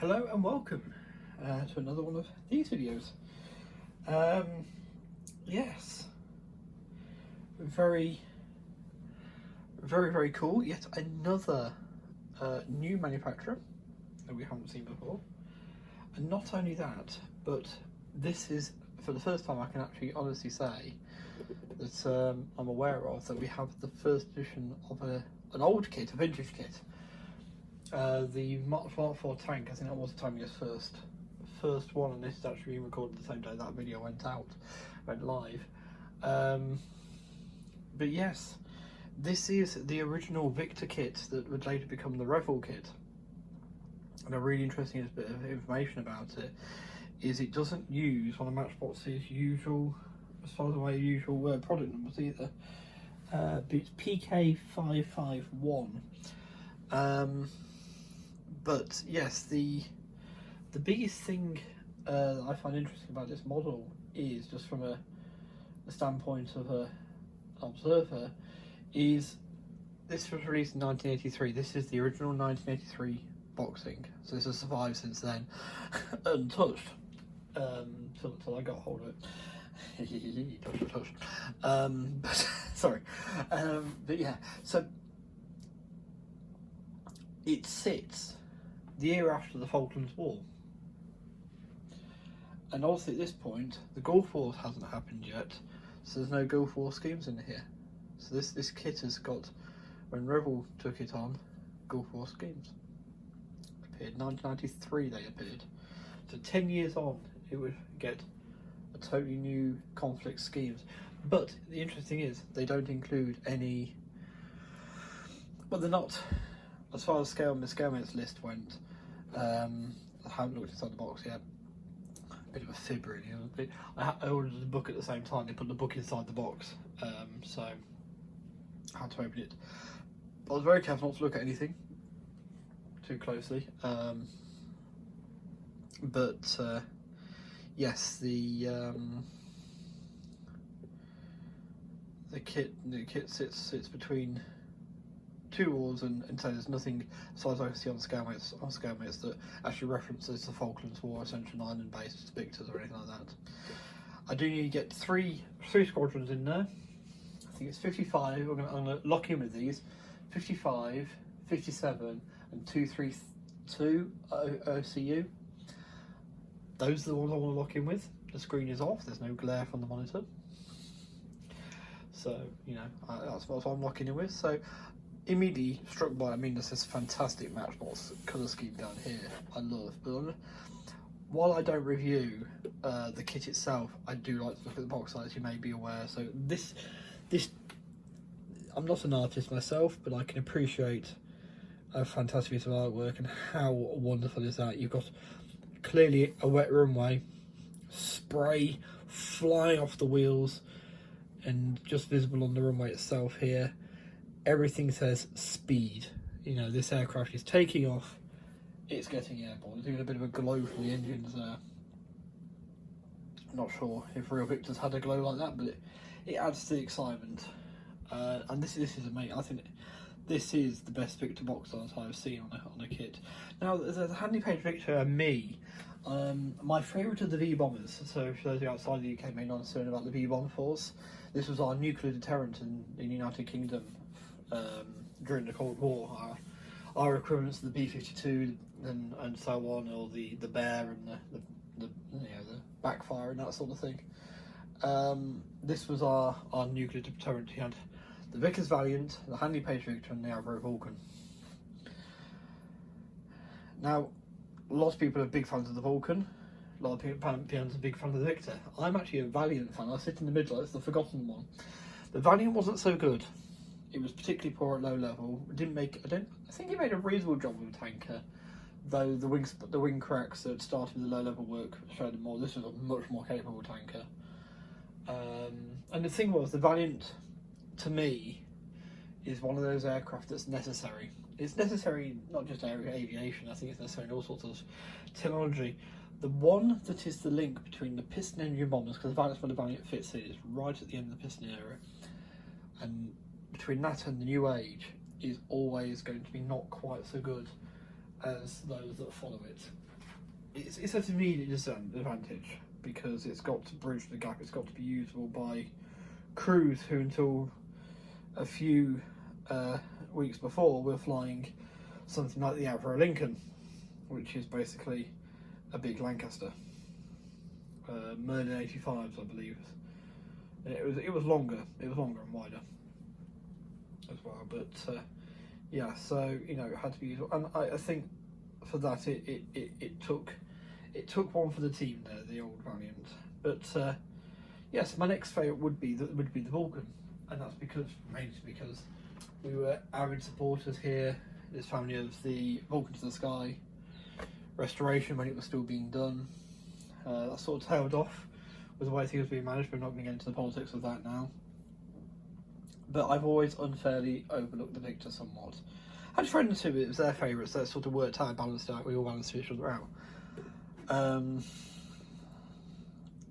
Hello and welcome to another one of these videos. Yes, very cool. Yet another new manufacturer that we haven't seen before. And not only that, but this is for the first time I can actually honestly say that I'm aware of that we have the first edition of an old kit, a vintage kit. The Mark IV tank, I think that was the time first one, and this is actually being recorded the same day that video went live. But yes, this is the original Victor kit that would later become the Revel kit. And a really interesting bit of information about it is it doesn't use one of Matchbox's usual, as far as my usual product numbers either. But it's PK551. But yes, the biggest thing that I find interesting about this model is, just from a standpoint of an observer, is this was released in 1983. This is the original 1983 boxing, so this has survived since then, untouched, till I got hold of it. touch. But sorry, but yeah, so it sits the year after the Falklands War, and also at this point the Gulf War hasn't happened yet, so there's no Gulf War schemes in here. So this kit has got, when Revel took it on, Gulf War schemes appeared. 1993 they appeared, so 10 years on it would get a totally new conflict schemes. But the interesting is they don't include any, well, they're not, as far as the scalemates list went. I haven't looked inside the box yet. A bit of a fib really. I ordered the book at the same time. They put the book inside the box, so I had to open it. I was very careful not to look at anything too closely. But yes, the kit sits between two wars, and so there's nothing, as far as I can see, on scalemates that actually references the Falklands War, Ascension Island based victors or anything like that. I do need to get three squadrons in there. I think it's 55. I'm gonna lock in with these: 55, 57, and 232 OCU. Those are the ones I want to lock in with. The screen is off. There's no glare from the monitor, so you know that's what I'm locking in with. So immediately struck by, I mean, there's this fantastic Matchbox colour scheme down here I love, but while I don't review the kit itself, I do like to look at the box art, as you may be aware. So this I'm not an artist myself, but I can appreciate a fantastic piece of artwork, and how wonderful is that? You've got clearly a wet runway, spray flying off the wheels, and just visible on the runway itself here. Everything says speed. You know, this aircraft is taking off, it's getting airborne. It's doing a bit of a glow from the engines there. I'm not sure if real Victors had a glow like that, but it adds to the excitement. And this is amazing. I think this is the best Victor box art I've seen on a kit. Now, the Handley Page Victor and me, my favourite of the V-bombers. So for those who are outside the UK may not understand about the V-bomb force, this was our nuclear deterrent in the United Kingdom during the Cold War. Our equivalents to the B-52 and so on, or the Bear and the backfire and that sort of thing. This was our nuclear deterrent. He had the Vickers Valiant, the Handley Page Victor, and the Avro Vulcan. Now, a lot of people are big fans of the Vulcan. A lot of people are big fans of the Victor. I'm actually a Valiant fan. I sit in the middle. It's the forgotten one. The Valiant wasn't so good. It was particularly poor at low level. It didn't make. I think it made a reasonable job with a tanker, though the wing cracks that started with the low level work showed more. This was a much more capable tanker. And the thing was, the Valiant, to me, is one of those aircraft that's necessary. It's necessary not just aviation. I think it's necessary in all sorts of technology. The one that is the link between the piston engine bombers, because that's where the Valiant fits in, is right at the end of the piston era, and between that and the new age is always going to be not quite so good as those that follow it. it's at an immediate disadvantage because it's got to bridge the gap. It's got to be usable by crews who, until a few weeks before, were flying something like the Avro Lincoln, which is basically a big Lancaster. Merlin 85s, I believe. It was longer. It was longer and wider as well. But yeah, so you know, it had to be usable, and I think for that it took one for the team there, the old Valiant. But yes, my next favourite would be the Vulcan, and that's mainly because we were avid supporters here, this family, of the Vulcan to the Sky restoration when it was still being done. That sort of tailed off with the way things were being managed, but we're not going to get into the politics of that now. But I've always unfairly overlooked the Victor somewhat. I had friends who it was their favourites, that sort of worked out, balanced out, we all balanced each other out.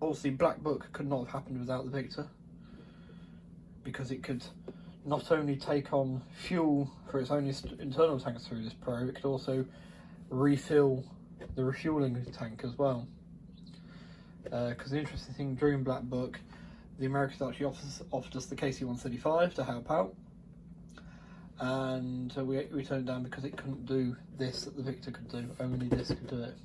Obviously, Black Book could not have happened without the Victor, because it could not only take on fuel for its own internal tanks through this probe, it could also refill the refuelling tank as well. Because the interesting thing, during Black Book, the Americans actually offered us the KC-135 to help out, and we turned it down because it couldn't do this that the Victor could do. Only this could do it.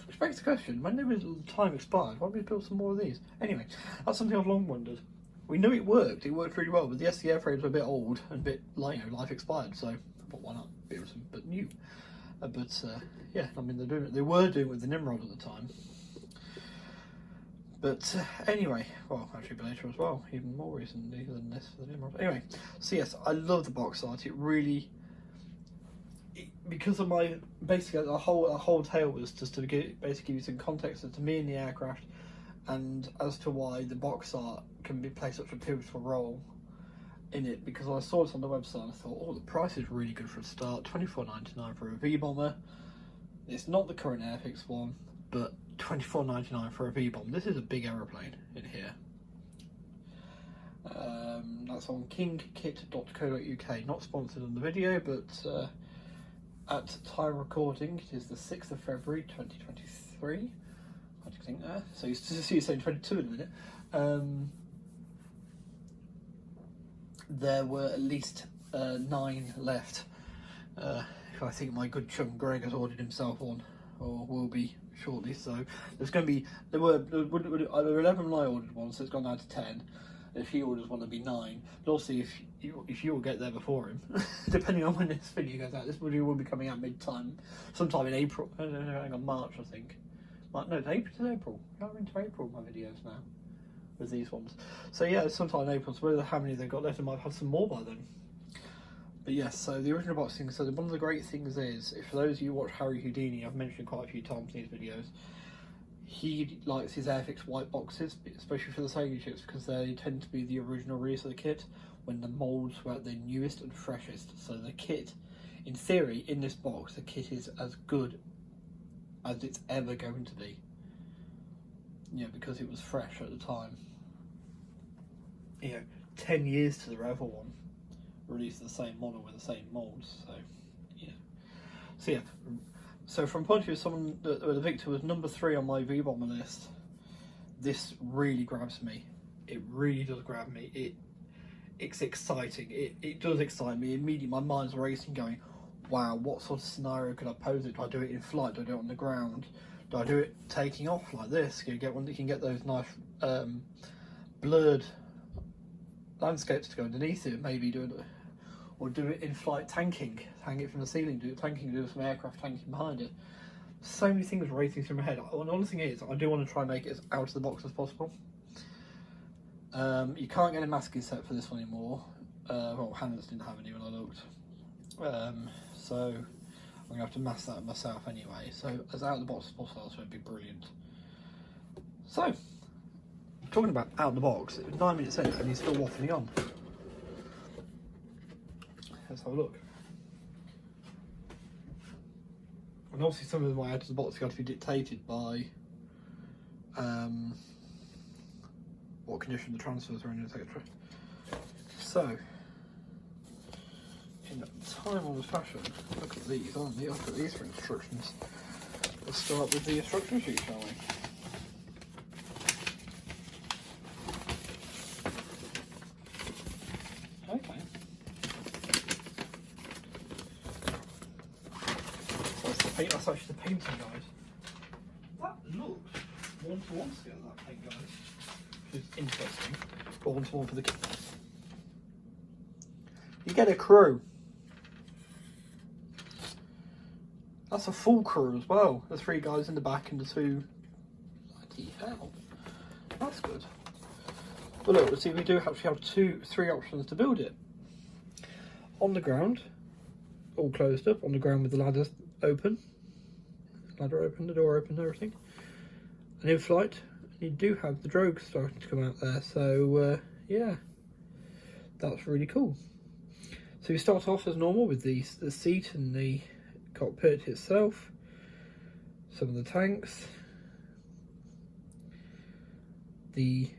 Which begs the question, when the time expired, why don't we build some more of these? Anyway, that's something I've long wondered. We knew it worked really well, but the SC airframes were a bit old and a bit, like, you know, life expired, so but why not build some but new? Yeah, I mean, they were doing it with the Nimrod at the time. But anyway, well, actually later as well, even more recently than this for the Nimrod. Anyway, so yes, I love the box art. It really, because of my, basically the whole tale was just to basically give you some context as to me and the aircraft, and as to why the box art can play such a pivotal role in it. Because I saw it on the website and I thought, oh, the price is really good for a start. $24.99 for a V-bomber. It's not the current Airfix one, but $24.99 for a V-bomb. This is a big aeroplane in here. That's on kingkit.co.uk. Not sponsored on the video, but at time recording, it is the 6th of February 2023. What do you think there? So you see, you're saying 22 in a minute. There were at least 9 left. I think my good chum Greg has ordered himself one, or will be shortly. So there's going to be, there were 11 when I ordered one, so it's gone down to 10. If he orders one, it'll be 9. But also, if you will get there before him, depending on when this video goes out, this video will be coming out sometime in April. I don't know, hang on, March, I think. No, it's April. We're into April, my videos now, with these ones. So yeah, sometime in April. So whether how many they've got left, I might have some more by then. But yes, so the original boxing. So one of the great things is, if for those of you who watch Harry Houdini, I've mentioned quite a few times in these videos, he likes his Airfix white boxes, especially for the Sailing ships, because they tend to be the original release of the kit when the moulds were at their newest and freshest. So the kit, in theory, in this box, the kit is as good as it's ever going to be. Yeah, because it was fresh at the time. You know, 10 years to the Revel one, released the same model with the same moulds. So yeah. So yeah. So from point of view of someone, the Victor was number 3 on my V-bomber list, this really grabs me. It really does grab me. It's exciting. It does excite me. Immediately my mind's racing going, wow, what sort of scenario could I pose it? Do I do it in flight? Do I do it on the ground? Do I do it taking off like this? Can you get one that can get those nice blurred landscapes to go underneath it? Maybe do it, or do it in flight tanking, hang it from the ceiling, do it tanking, do some aircraft tanking behind it. So many things racing through my head. The honest thing is, I do want to try and make it as out of the box as possible. You can't get a masking set for this one anymore. Well, Handley didn't have any when I looked. So I'm going to have to mask that myself anyway. So as out of the box as possible, so it'd be brilliant. So, talking about out of the box, it was 9 minutes in and he's still waffling on. Let's have a look. And obviously some of my out of the box got to be dictated by what condition the transfers are in, etc. So, in time-honoured fashion, look at these, aren't they? Look at these for instructions. let's start with the instruction sheet, shall we? Okay. That's actually the painting, guys. That looks one-to-one scale, that paint, guys. Which is interesting. But one-to-one for the kit. You get a crew. That's a full crew as well. The 3 guys in the back and the 2. Bloody hell. That's good. But look, see, we do actually have 3 options to build it. On the ground, all closed up. On the ground with the ladder open. Ladder open, the door open, everything. And in flight, you do have the drogue starting to come out there. So, yeah, that's really cool. So we start off as normal with the seat and the cockpit itself, some of the tanks, this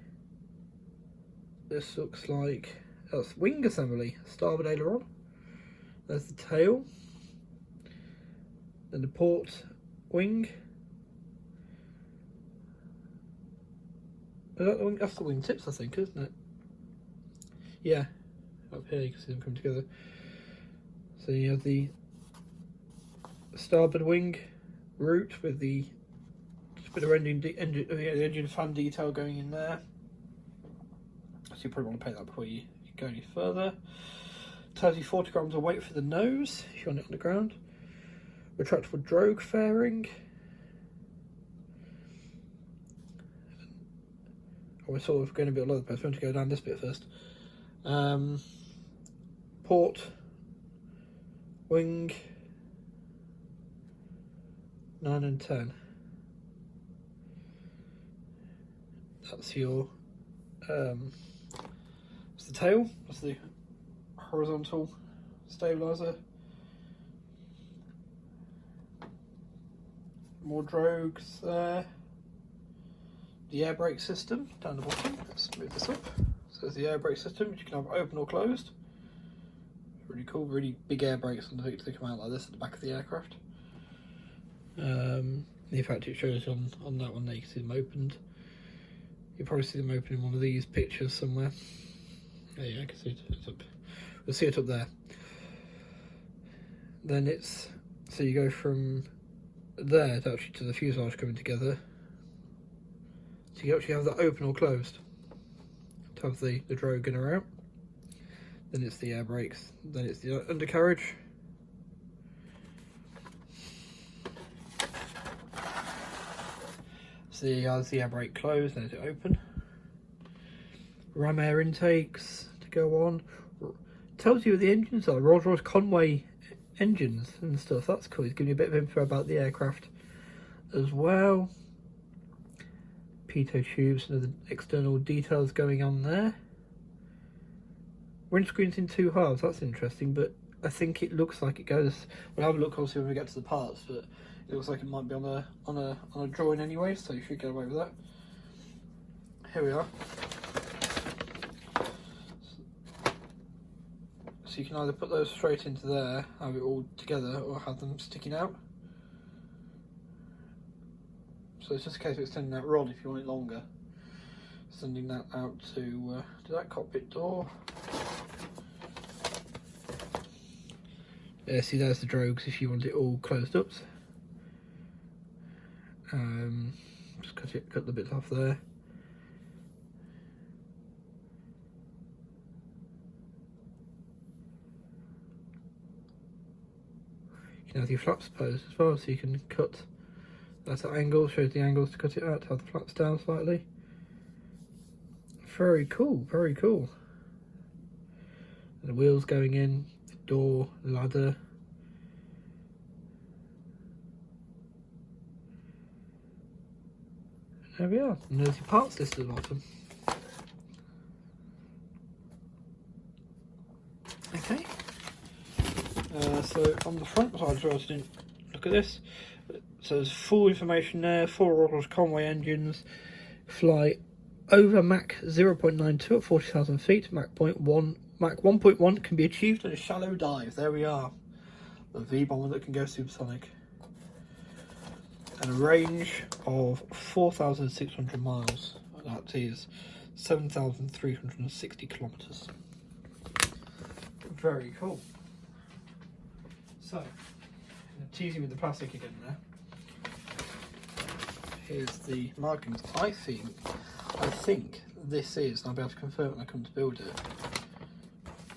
looks like that's wing assembly, starboard aileron. There's the tail, then the port wing. Is that the wing? That's the wing tips, I think, isn't it? Yeah, up here you can see them come together. So you have the starboard wing route with the bit of the engine fan detail going in there. So you probably want to paint that before you go any further. Tells you 40 grams of weight for the nose if you want it on the ground. Retractable drogue fairing. Oh, we're sort of going a bit all over the place. We want to go down this bit first. Port wing 9 and 10. That's your that's the tail, that's the horizontal stabilizer. More drogues there. The air brake system down the bottom. Let's move this up. So there's the air brake system, which you can have open or closed. Really cool, really big air brakes on the Victor. They come out like this at the back of the aircraft. In fact, it shows on that one there, you can see them opened. You'll probably see them open in one of these pictures somewhere. Yeah, I can see it. It's up. We'll see it up there. Then so you go from there to actually to the fuselage coming together. So you actually have that open or closed to have the drogue in or out. Then it's the air brakes. Then it's the undercarriage. So there's the air brake closed, then it's open. Ram air intakes to go on. Tells you what the engines are. Rolls-Royce Conway engines and stuff. That's cool. It's giving you a bit of info about the aircraft as well. Pitot tubes and other external details going on there. Windscreen's in 2 halves. That's interesting, but I think it looks like it goes. We'll have a look obviously when we get to the parts, but it looks like it might be on a drawing anyway, so you should get away with that. Here we are. So you can either put those straight into there, have it all together, or have them sticking out. So it's just a case of extending that rod if you want it longer. Sending that out to that cockpit door. Yeah, see there's the drogues if you want it all closed up. Just cut the bits off there. You can have your flaps posed as well, so you can cut. That's at angle, shows the angles to cut it out, to have the flaps down slightly. Very cool, very cool. And the wheels going in, the door, ladder. There we are, and there's your parts list at the bottom. Okay. So on the front side, so I didn't look at this. So there's full information there. 4 Rolls-Royce Conway engines, fly over Mach 0.92 at 40,000 feet. Mach 1.1 can be achieved at a shallow dive. There we are. The V bomber that can go supersonic. and a range of 4,600 miles. That is 7,360 kilometres. Very cool. So, teasing with the plastic again there. Here's the markings. I think this is, and I'll be able to confirm when I come to build it,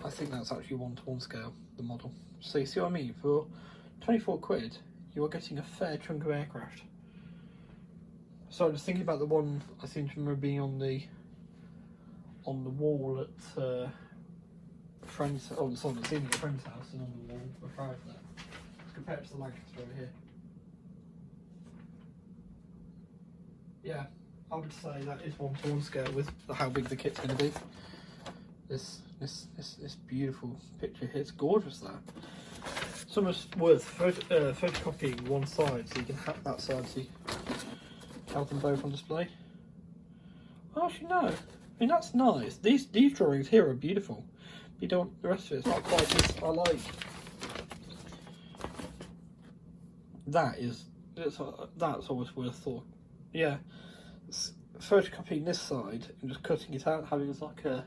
I think that's actually 1:1 scale, the model. So you see what I mean? For 24 quid, you are getting a fair chunk of aircraft. So I was thinking about the one I seem to remember being on the wall at friend's, oh, it's on the ceiling at a friend's house and on the wall before I was there. Compared to the Lancaster over here. Yeah, I would say that is 1:1 scale with how big the kit's going to be. This beautiful picture here, it's gorgeous there. It's almost worth photocopying one side so you can have that side so you have them both on display. Well, actually no, I mean that's nice. These drawings here are beautiful. But you don't, the rest of it's not quite this I like. That's always worth thought. Yeah, photocopying this side and just cutting it out, having it as like a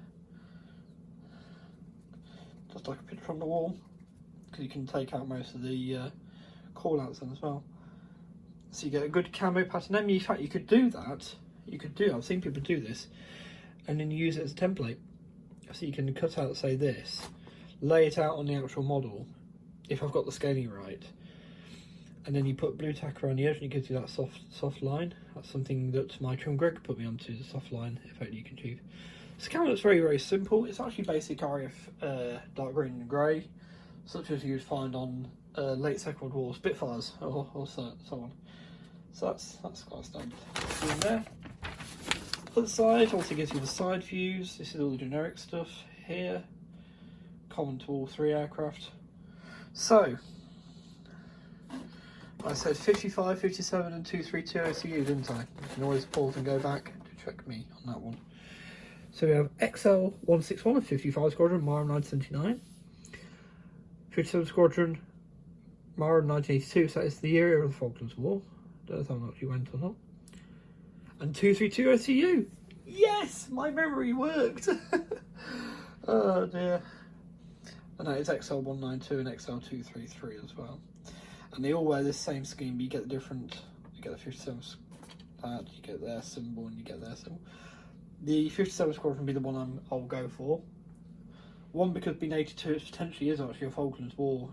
picture on the wall, because you can take out most of the call outs then as well. So you get a good camo pattern. In fact, you could do that. I've seen people do this, and then you use it as a template. So you can cut out, say this, lay it out on the actual model, if I've got the scaling right. And then you put blue tack around the edge and it gives you that soft line. That's something that my chum Greg put me onto, the soft line effect you can achieve. This camera looks very, very simple. It's actually basic RF dark green and grey, such as you'd find on late Second World War Spitfires or so on. So that's quite standard. In there. Other side also gives you the side views. This is all the generic stuff here, common to all three aircraft. So, I said 55, 57 and 232 OCU, didn't I? You can always pause and go back to check me on that one. So we have XL 161 of 55 Squadron, Mara 1979. 57 Squadron, Mara 1982, so that is the year of the Falklands War. Don't know if that actually went or not. And 232 OCU! Yes! My memory worked! Oh dear. And that is XL 192 and XL 233 as well. And they all wear this same scheme, but you get the different, you get the 57 you get their symbol and you get their symbol. The 57 Squadron will be the one I'll go for. One, because being 82 potentially is actually a Falklands War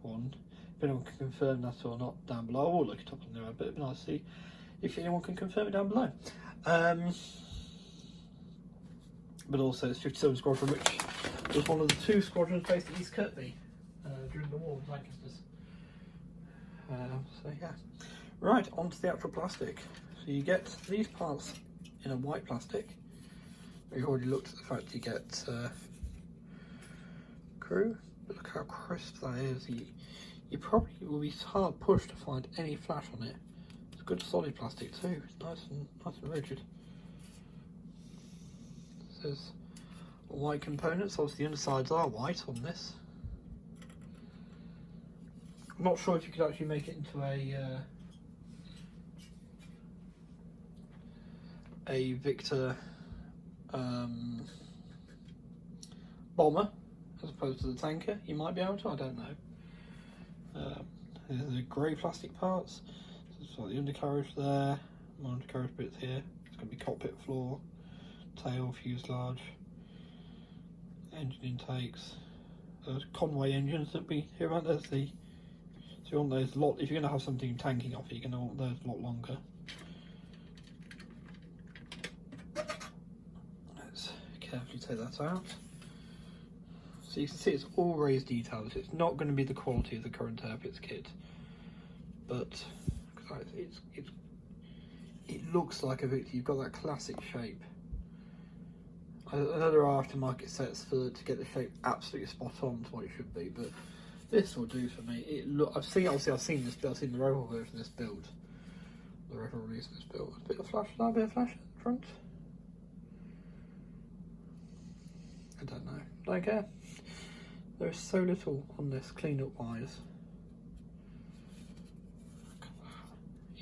one. If anyone can confirm that or not down below, I will look it up on there, but it'd be nice to see if anyone can confirm it down below. But also it's 57 Squadron, which was one of the two squadrons based at East Kirkby during the war with Lancasters. So yeah, right, onto the actual plastic. So you get these parts in a white plastic. We've already looked at the fact you get crew, but look how crisp that is. You probably will be hard pushed to find any flash on it. It's good solid plastic too. It's nice and rigid. This is white components. Obviously the undersides are white on this. I'm not sure if you could actually make it into a Victor bomber as opposed to the tanker. You might be able to, I don't know. There's the grey plastic parts. So it's got the undercarriage there, more undercarriage bits here. It's going to be cockpit floor, tail, fuselage, engine intakes. Those Conway engines that we hear about. There's the, so you want those lot, if you're going to have something tanking off it, you're going to want those a lot longer. Let's carefully take that out. So you can see it's all raised details. It's not going to be the quality of the current Airpits kit, but it looks like a Victor. You've got that classic shape. I know there are aftermarket sets to get the shape absolutely spot on to what it should be, but this will do for me. I've seen this build. I've seen the Roval version of this build, the Roval release of this build. A bit of flash, a bit of flash in front. I don't know. Don't care. There is so little on this clean-up wise.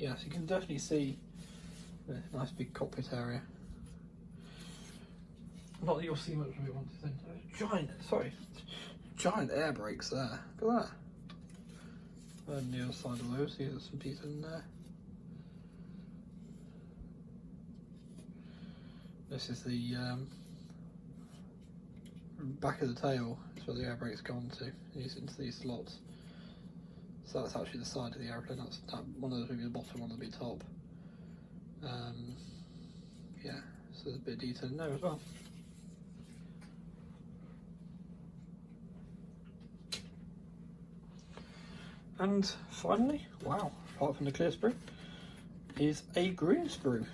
yes, you can definitely see the nice big cockpit area. Not that you'll see much of it once it's in. Giant air brakes there. Look at that. And the other side of those, see there's some teeth in there. This is the back of the tail. That's where the air brakes go on to. These into these slots. So that's actually the side of the aeroplane. That's one of those will be the bottom, one will be the top. Yeah, so there's a bit of detail in there as well. And finally, wow, apart from the clear sprue, is a green sprue.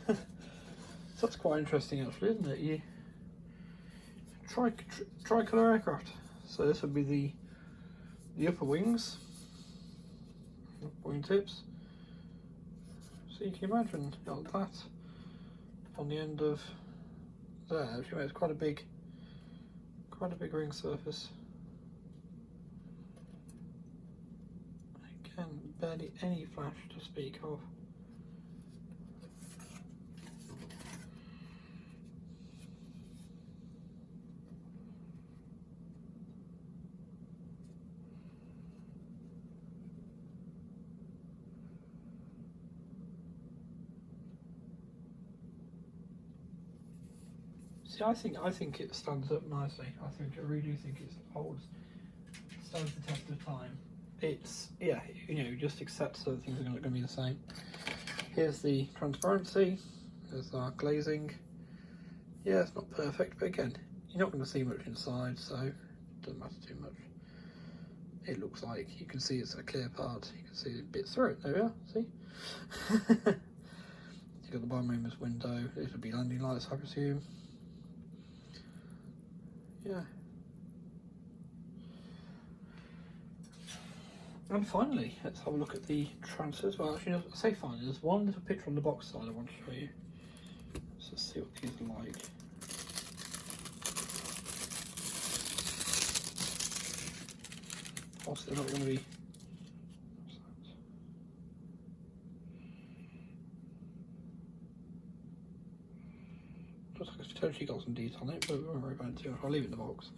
So that's quite interesting actually, isn't it? You tricolour aircraft. So this would be the upper wings, wing tips. So you can imagine that on the end of there. It's quite a big ring surface. Again, barely any flash to speak of. See, I think it stands up nicely. I really do think it stands the test of time. It's, yeah, you know, just accept that things are going to be the same. Here's the transparency. There's our glazing. Yeah, it's not perfect, but again, you're not going to see much inside, so it doesn't matter too much. It looks like you can see it's a clear part. You can see bits through it. There we are. See. You've got the bomb room's window. This would be landing lights, I presume. Yeah. And finally, let's have a look at the transfers. Well, actually, I say finally, there's one little picture on the box side I want to show you. So let's see what these are like. Also, they're not going to be. Looks like it's potentially got some detail on it, but we won't worry about it too much. I'll leave it in the box.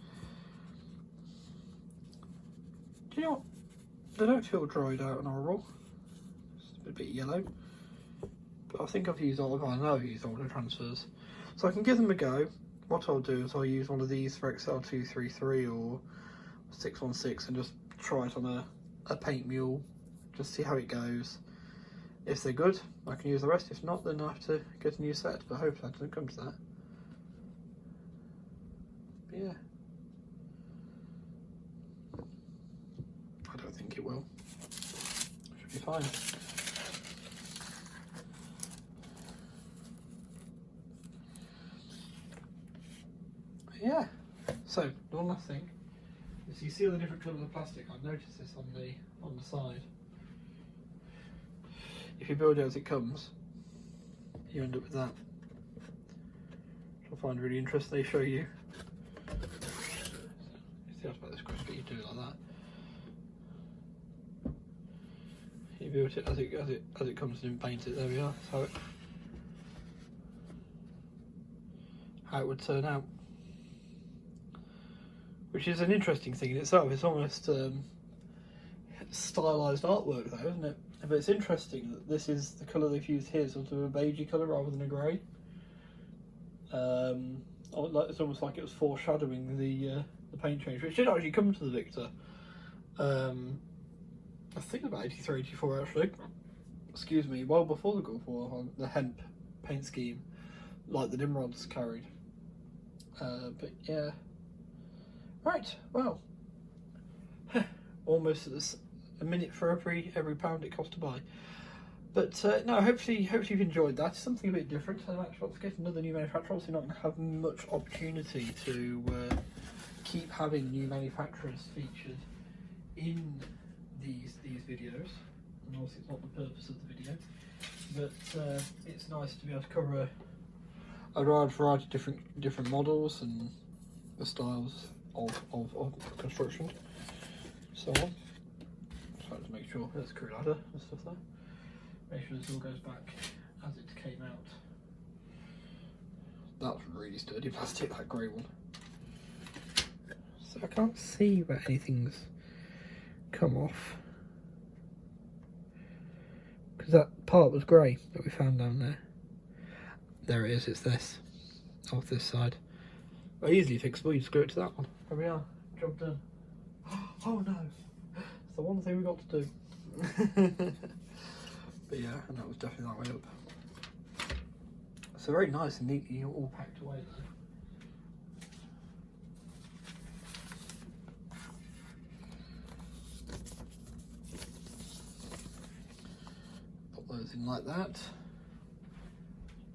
Do you know what? They don't feel dried out and horrible. It's a bit yellow. But I think I know I've used older transfers. So I can give them a go. What I'll do is I'll use one of these for XL233 or 616 and just try it on a paint mule. Just see how it goes. If they're good, I can use the rest. If not, then I have to get a new set. But hopefully that doesn't come to that. But yeah. I don't think it will. Should be fine. Yeah. So the one last thing is you see all the different colours of plastic. I've noticed this on the side. If you build it as it comes, you end up with that. Which I find really interesting. They show you. See how about this question, but you do it like that. You build it as it comes and paint it. There we are. That's how it would turn out. Which is an interesting thing in itself. It's almost stylised artwork though, isn't it? But it's interesting that this is the colour they've used here, sort of a beigey colour rather than a grey. It's almost like it was foreshadowing the paint change, which did actually come to the Victor. I think about 83, 84 actually. Excuse me, well before the Gulf War, on the hemp paint scheme, like the Nimrods carried. But yeah. Right, well, almost a minute for every pound it costs to buy. But no, hopefully you've enjoyed that. It's something a bit different. So Matchbox get another new manufacturer. Obviously not going to have much opportunity to keep having new manufacturers featured in these videos. And obviously it's not the purpose of the video. But it's nice to be able to cover a wide variety of different models and the styles of construction, so on. Trying to make sure there's a crew ladder and stuff there. Make sure this all goes back as it came out. That's really sturdy plastic, that grey one. So I can't see where anything's come off, because that part was grey that we found down there. There it is, it's this, off this side. Easily fixable, you screw it to that one. There we are, job done. Oh no, it's the one thing we got to do. But yeah, and that was definitely that way up. So very nice and neatly all packed away though. Put those in like that.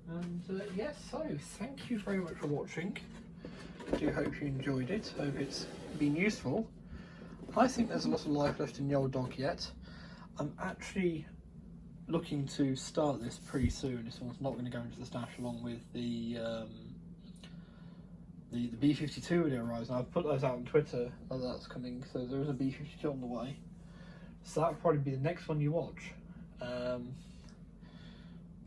And yes, so thank you very much for watching. I do hope you enjoyed it. Hope it's been useful. I think there's a lot of life left in the old dog yet. I'm actually looking to start this pretty soon. This one's not going to go into the stash along with the B-52 video Horizon. I've put those out on Twitter that that's coming, so there is a B-52 on the way. So that will probably be the next one you watch,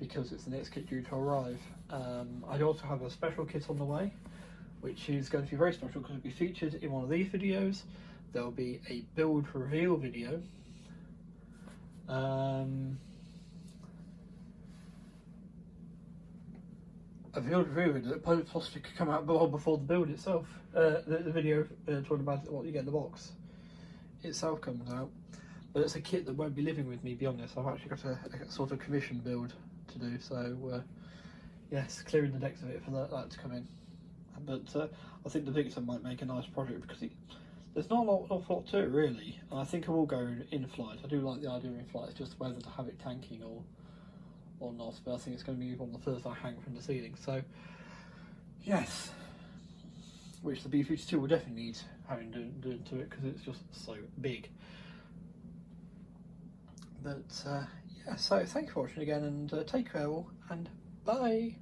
because it's the next kit due to arrive. I also have a special kit on the way, which is going to be very special because it'll be featured in one of these videos. There'll be a build reveal video. A build reveal video that possibly could come out before the build itself. The video talking about what you get in the box itself comes out. But it's a kit that won't be living with me beyond this. I've actually got a sort of commission build to do. So yes, clearing the decks of it for that to come in. But I think the Victor might make a nice project because there's not an awful lot to it really. And I think I will go in flight. I do like the idea of in flight. It's just whether to have it tanking or not. But I think it's going to be one of the first I hang from the ceiling. So yes, which the B-52 will definitely need having done to it because it's just so big. But yeah, so thank you for watching again, and take care all, and bye.